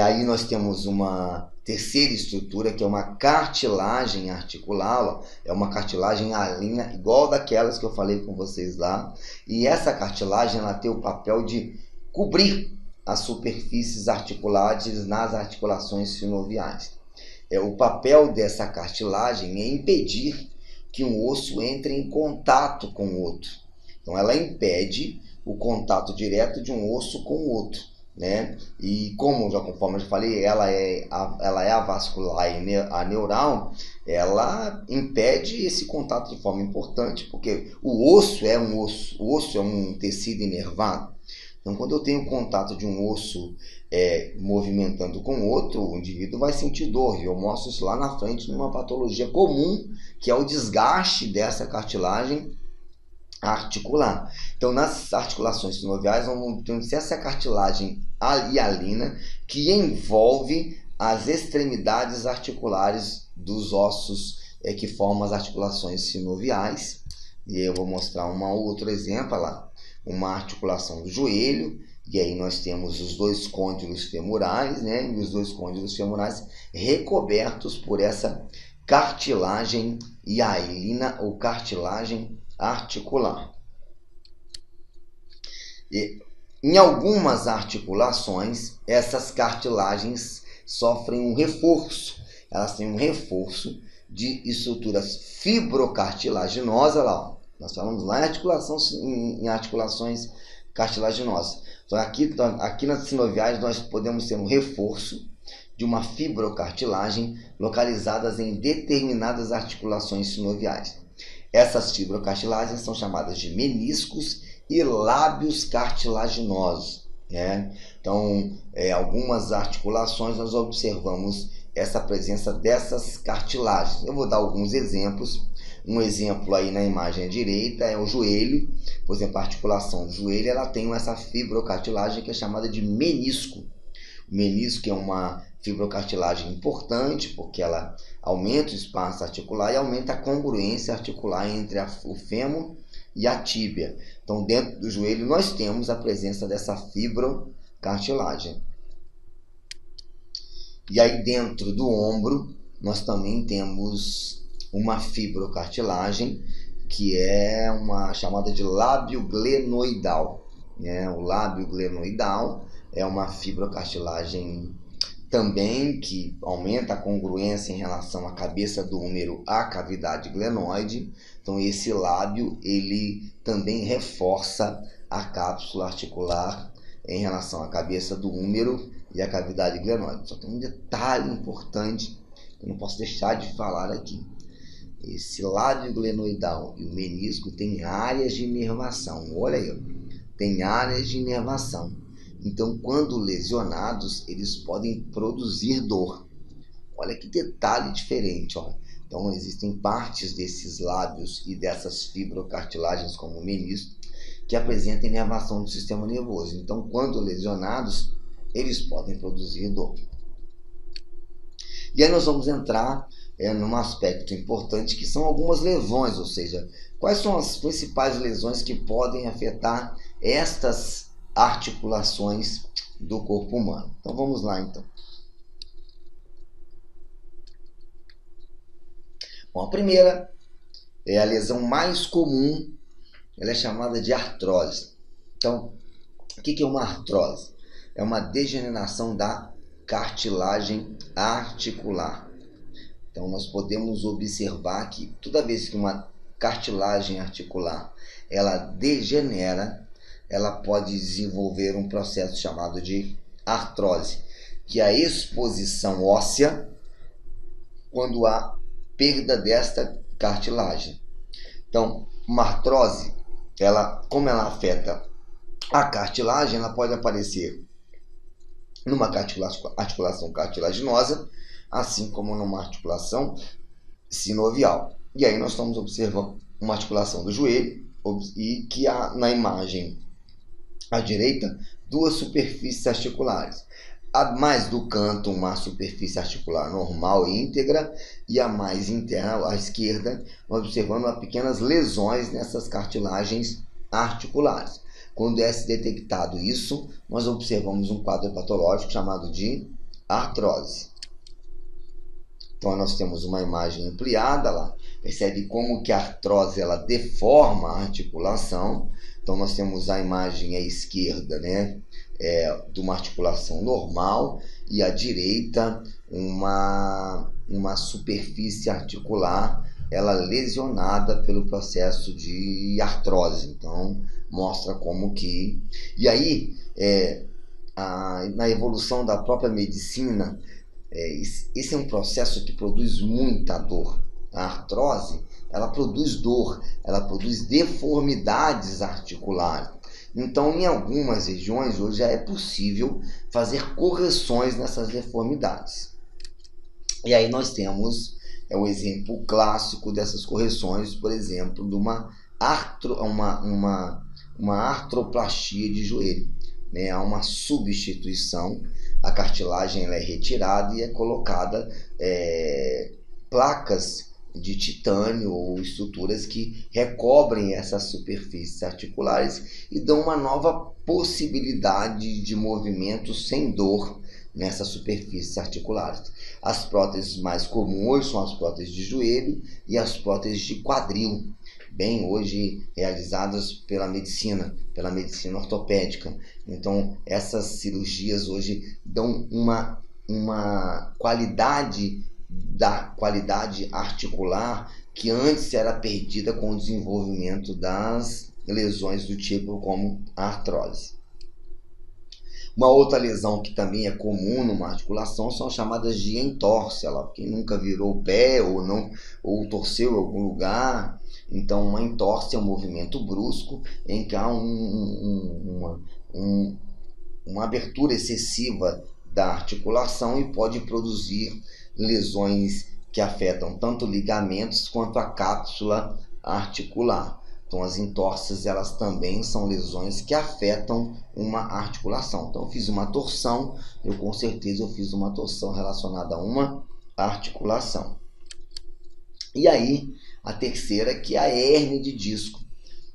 Aí nós temos uma terceira estrutura, que é uma cartilagem articular, ó. É uma cartilagem alina, igual daquelas que eu falei com vocês lá. E essa cartilagem ela tem o papel de cobrir as superfícies articulares nas articulações sinoviais. O papel dessa cartilagem é impedir que um osso entre em contato com o outro. Então ela impede o contato direto de um osso com o outro, né? E conforme eu já falei, ela é avascular e a neural, ela impede esse contato de forma importante, porque o osso é um tecido inervado. Então, quando eu tenho contato de um osso movimentando com outro, o indivíduo vai sentir dor. Eu mostro isso lá na frente numa patologia comum, que é o desgaste dessa cartilagem articular. Então, nas articulações sinoviais, vamos ter essa cartilagem hialina que envolve as extremidades articulares dos ossos que formam as articulações sinoviais. E eu vou mostrar um outro exemplo lá. Uma articulação do joelho, e aí nós temos os dois côndilos femorais, né? E os dois côndilos femorais recobertos por essa cartilagem hialina ou cartilagem articular. E, em algumas articulações, essas cartilagens sofrem um reforço. Elas têm um reforço de estruturas fibrocartilaginosas lá, ó. Nós falamos lá em articulações cartilaginosas. Então, aqui nas sinoviais nós podemos ter um reforço de uma fibrocartilagem localizadas em determinadas articulações sinoviais. Essas fibrocartilagens são chamadas de meniscos e lábios cartilaginosos, né? Então, algumas articulações nós observamos essa presença dessas cartilagens. Eu vou dar alguns exemplos. Um exemplo aí na imagem à direita é o joelho. Por exemplo, a articulação do joelho ela tem essa fibrocartilagem que é chamada de menisco. O menisco é uma fibrocartilagem importante porque ela aumenta o espaço articular e aumenta a congruência articular entre o fêmur e a tíbia. Então, dentro do joelho nós temos a presença dessa fibrocartilagem. E aí dentro do ombro nós também temos uma fibrocartilagem que é uma chamada de lábio glenoidal, né? O lábio glenoidal é uma fibrocartilagem também que aumenta a congruência em relação à cabeça do úmero à cavidade glenoide. Então esse lábio ele também reforça a cápsula articular em relação à cabeça do úmero e à cavidade glenoide. Só tem um detalhe importante que eu não posso deixar de falar aqui. Esse lábio glenoidal e o menisco têm áreas de inervação. Olha aí, tem áreas de inervação. Então, quando lesionados, eles podem produzir dor. Olha que detalhe diferente, ó. Então, existem partes desses lábios e dessas fibrocartilagens, como o menisco, que apresentam inervação do sistema nervoso. Então, quando lesionados, eles podem produzir dor. E aí nós vamos entrar num aspecto importante que são algumas lesões, ou seja, quais são as principais lesões que podem afetar estas articulações do corpo humano. Então vamos lá então. Bom, a primeira é a lesão mais comum, ela é chamada de artrose. Então, o que é uma artrose? É uma degeneração da cartilagem articular. Então, nós podemos observar que toda vez que uma cartilagem articular ela degenera, ela pode desenvolver um processo chamado de artrose, que é a exposição óssea quando há perda desta cartilagem. Então, uma artrose, como ela afeta a cartilagem, ela pode aparecer numa articulação cartilaginosa, assim como numa articulação sinovial. E aí nós estamos observando uma articulação do joelho e que há na imagem à direita duas superfícies articulares. A mais do canto, uma superfície articular normal e íntegra, e a mais interna, à esquerda, nós observamos pequenas lesões nessas cartilagens articulares. Quando é detectado isso, nós observamos um quadro patológico chamado de artrose. Então nós temos uma imagem ampliada lá, percebe como que a artrose ela deforma a articulação. Então nós temos a imagem à esquerda, né, de uma articulação normal, e à direita uma superfície articular ela lesionada pelo processo de artrose. Então mostra como que... E aí, na evolução da própria medicina, esse é um processo que produz muita dor. A artrose, ela produz dor, ela produz deformidades articulares. Então, em algumas regiões, hoje já é possível fazer correções nessas deformidades. E aí nós temos o exemplo clássico dessas correções, por exemplo, de uma artroplastia de joelho. Há uma substituição, a cartilagem ela é retirada e é colocada placas de titânio ou estruturas que recobrem essas superfícies articulares e dão uma nova possibilidade de movimento sem dor nessas superfícies articulares. As próteses mais comuns são as próteses de joelho e as próteses de quadril, bem hoje realizadas pela medicina ortopédica. Então essas cirurgias hoje dão uma qualidade articular que antes era perdida com o desenvolvimento das lesões do tipo como a artrose. Uma outra lesão que também é comum numa articulação são chamadas de entorse. Quem nunca virou o pé ou torceu em algum lugar. Então uma entorse é um movimento brusco em que há uma abertura excessiva da articulação e pode produzir lesões que afetam tanto ligamentos quanto a cápsula articular. Então as entorses elas também são lesões que afetam uma articulação. Então eu fiz uma torção, com certeza fiz uma torção relacionada a uma articulação. E aí a terceira, que é a hérnia de disco.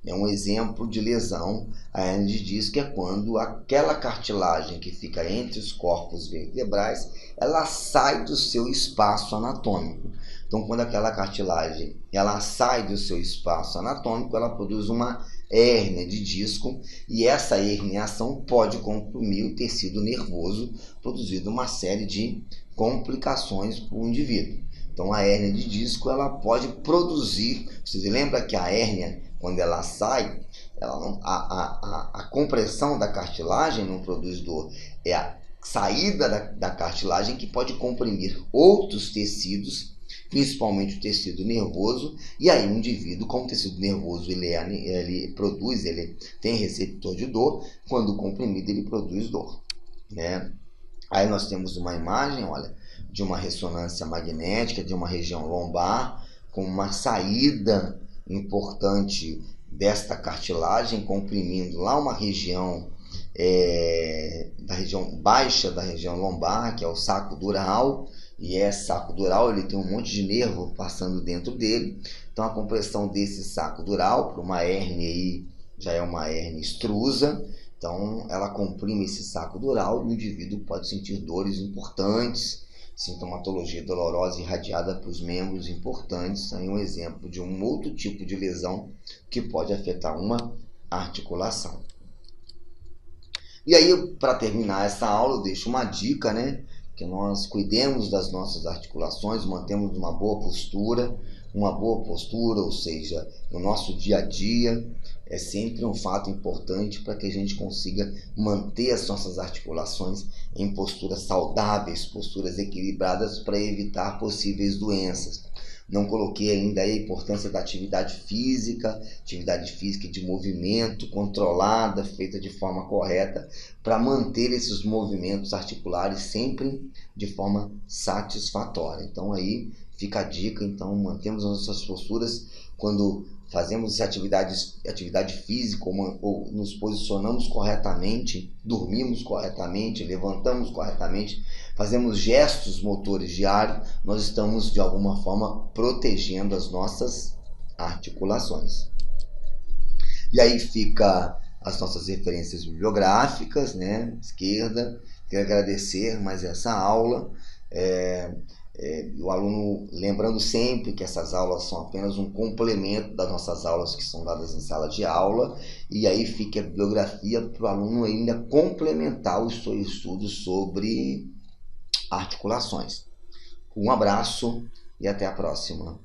É um exemplo de lesão. A hérnia de disco é quando aquela cartilagem que fica entre os corpos vertebrais, ela sai do seu espaço anatômico. Então, quando aquela cartilagem ela sai do seu espaço anatômico, ela produz uma hérnia de disco, e essa herniação pode comprimir o tecido nervoso, produzindo uma série de complicações para o indivíduo. Então, a hérnia de disco ela pode produzir... Você lembra que a hérnia, quando ela sai, a compressão da cartilagem não produz dor. É a saída da cartilagem que pode comprimir outros tecidos, principalmente o tecido nervoso, e aí o indivíduo, como o tecido nervoso ele tem receptor de dor, quando comprimido ele produz dor, né? Aí nós temos uma imagem, olha, de uma ressonância magnética de uma região lombar, com uma saída importante desta cartilagem, comprimindo lá uma região da região baixa da região lombar, que é o saco dural. E esse saco dural ele tem um monte de nervo passando dentro dele. Então a compressão desse saco dural para uma hérnia aí já é uma hérnia extrusa. Então ela comprime esse saco dural e o indivíduo pode sentir dores importantes, sintomatologia dolorosa irradiada para os membros importantes. Aí um exemplo de um outro tipo de lesão que pode afetar uma articulação. E aí, para terminar essa aula, eu deixo uma dica, né? Que nós cuidemos das nossas articulações, mantemos uma boa postura, ou seja, no nosso dia a dia, é sempre um fato importante para que a gente consiga manter as nossas articulações em posturas saudáveis, posturas equilibradas para evitar possíveis doenças. Não coloquei ainda aí a importância da atividade física de movimento controlada, feita de forma correta, para manter esses movimentos articulares sempre de forma satisfatória. Então aí fica a dica, então mantemos as nossas posturas quando fazemos atividade física ou nos posicionamos corretamente, dormimos corretamente, levantamos corretamente, fazemos gestos motores diários, nós estamos de alguma forma protegendo as nossas articulações. E aí fica as nossas referências bibliográficas, né? Esquerda, quero agradecer mais essa aula. O aluno, lembrando sempre que essas aulas são apenas um complemento das nossas aulas que são dadas em sala de aula, e aí fica a bibliografia para o aluno ainda complementar o seu estudo sobre articulações. Um abraço e até a próxima.